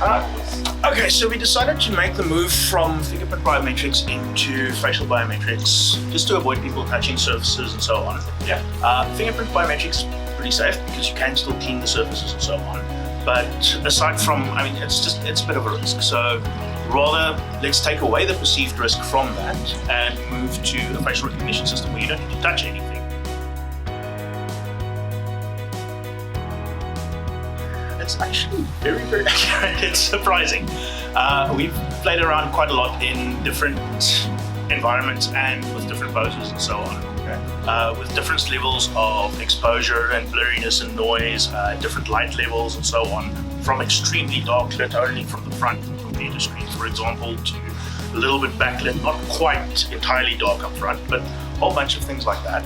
Okay, so we decided to make the move from fingerprint biometrics into facial biometrics, just to avoid people touching surfaces and so on. Yeah. Fingerprint biometrics is pretty safe because you can still clean the surfaces and so on. But aside from, it's a bit of a risk. So rather, let's take away the perceived risk from that and move to a facial recognition system where you don't need to touch anything. It's actually very, very accurate. It's surprising. We've played around quite a lot in different environments and with different poses and so on. Okay. With different levels of exposure and blurriness and noise, different light levels and so on, from extremely dark lit only from the front of the computer screen, for example, to a little bit backlit, not quite entirely dark up front, but a whole bunch of things like that.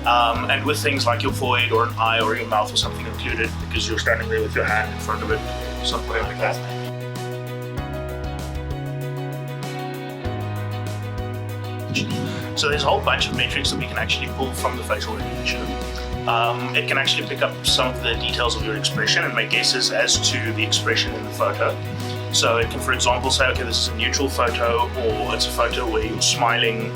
And with things like your forehead or an eye or your mouth or something included, because you're standing there with your hand in front of it, something like that. So there's a whole bunch of metrics that we can actually pull from the facial recognition. It can actually pick up some of the details of your expression and make guesses as to the expression in the photo. So it can, for example, say, okay, this is a neutral photo, or it's a photo where you're smiling.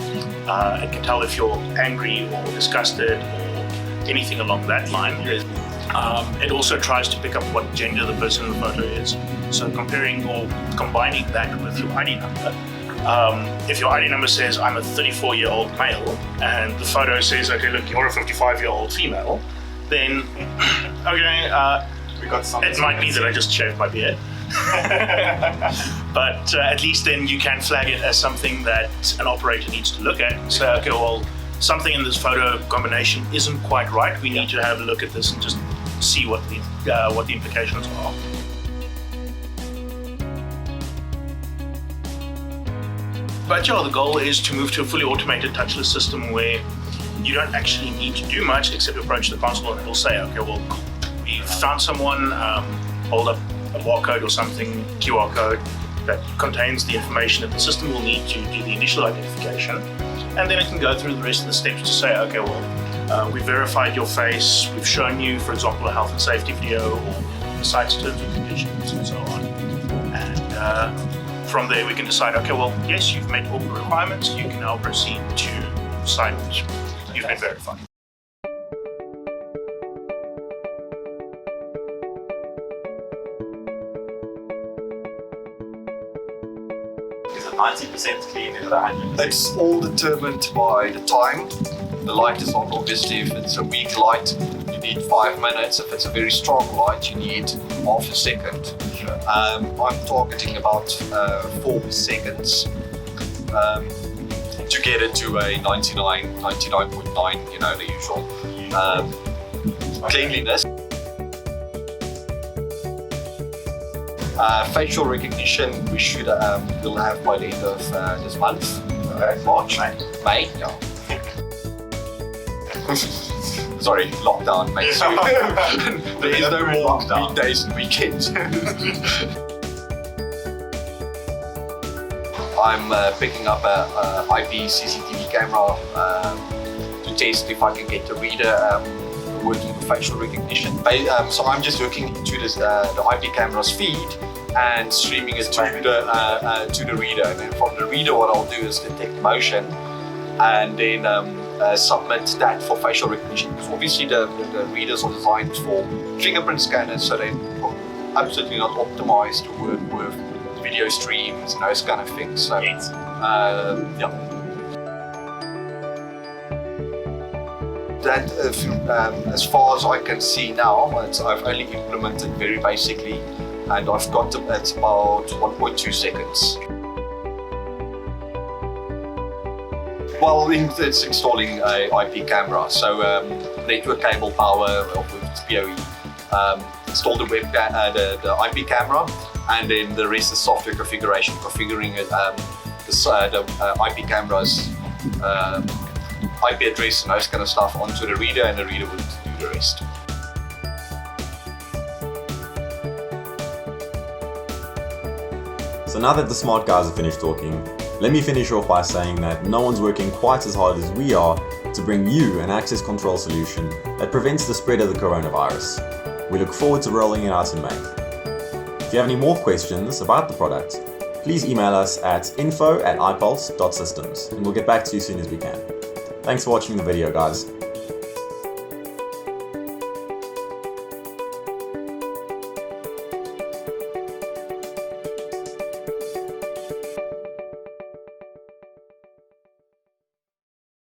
It can tell if you're angry or disgusted or anything along that line. It also tries to pick up what gender the person in the photo is. So comparing or combining that with your ID number. If your ID number says, I'm a 34-year-old male, and the photo says, okay, look, you're a 55-year-old female, then, okay, we got something. It might be that I just shaved my beard. But at least then you can flag it as something that an operator needs to look at and say, okay, well, something in this photo combination isn't quite right. We need to have a look at this and just see what the implications are. But yeah, the goal is to move to a fully automated touchless system where you don't actually need to do much except approach the console and it'll say, okay, well, we found someone, hold up a barcode or something, QR code that contains the information that the system will need to do the initial identification. And then it can go through the rest of the steps to say, okay, well, we verified your face, we've shown you, for example, a health and safety video or the site's terms and conditions and so on. And from there we can decide, okay, well, yes, you've met all the requirements, you can now proceed to decide you've been verified. Is it 90% clean? Is it 100%? It's all determined by the time. The light is on, obviously. If it's a weak light, you need 5 minutes. If it's a very strong light, you need half a second. I'm targeting about 4 seconds to get it to a 99.9, you know, the usual cleanliness. Facial recognition we should will have by the end of this month, March, May. Yeah. Sorry, lockdown makes you. There is no more weekdays and weekends. I'm picking up a IP CCTV camera to test if I can get the reader working with facial recognition. So I'm just looking into this, the IP camera's feed and streaming it to the reader. And then from the reader, what I'll do is detect motion and then submit that for facial recognition. Because obviously the readers are designed for fingerprint scanners, so they're absolutely not optimized to work with video streams and those kind of things. So, Yes. yeah. That, as far as I can see now, I've only implemented very basically, and I've got it's about 1.2 seconds. Well, it's installing a IP camera, so network cable power with PoE. Install the the IP camera, and then the rest is software configuration, configuring it, the IP camera's IP address and those kind of stuff onto the reader, and the reader would do the rest. So now that the smart guys have finished talking, let me finish off by saying that no one's working quite as hard as we are to bring you an access control solution that prevents the spread of the coronavirus. We look forward to rolling it out in May. If you have any more questions about the product, please email us at info@ipulse.systems and we'll get back to you as soon as we can. Thanks for watching the video, guys.